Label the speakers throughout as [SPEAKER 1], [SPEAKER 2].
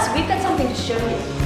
[SPEAKER 1] us. We've got something to show you.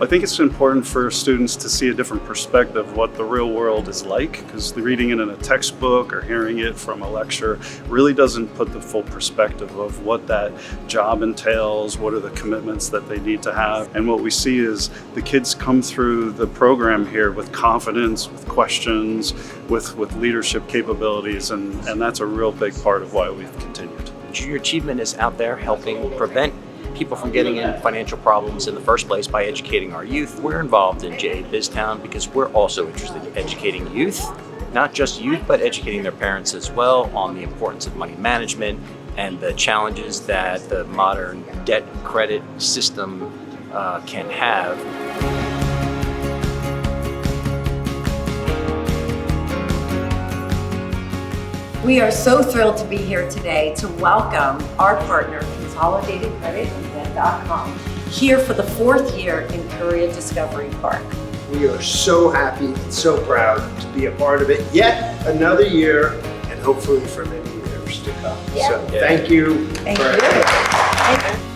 [SPEAKER 2] I think it's important for students to see a different perspective of what the real world is like, because reading it in a textbook or hearing it from a lecture really doesn't put the full perspective of what that job entails, what are the commitments that they need to have. And what we see is the kids come through the program here with confidence, with questions, with leadership capabilities, and that's a real big part of why we've continued.
[SPEAKER 3] Junior Achievement is out there helping prevent people from getting in financial problems in the first place by educating our youth. We're involved in JA BizTown because we're also interested in educating youth, not just youth, but educating their parents as well on the importance of money management and the challenges that the modern debt credit system can have.
[SPEAKER 4] We are so thrilled to be here today to welcome our partner, Consolidated Credit and Event.com, here for the 4th year in Korea Discovery Park.
[SPEAKER 5] We are so happy and so proud to be a part of it yet another year, and hopefully for many years to come.
[SPEAKER 4] Yeah.
[SPEAKER 5] So thank you.
[SPEAKER 4] Thank you.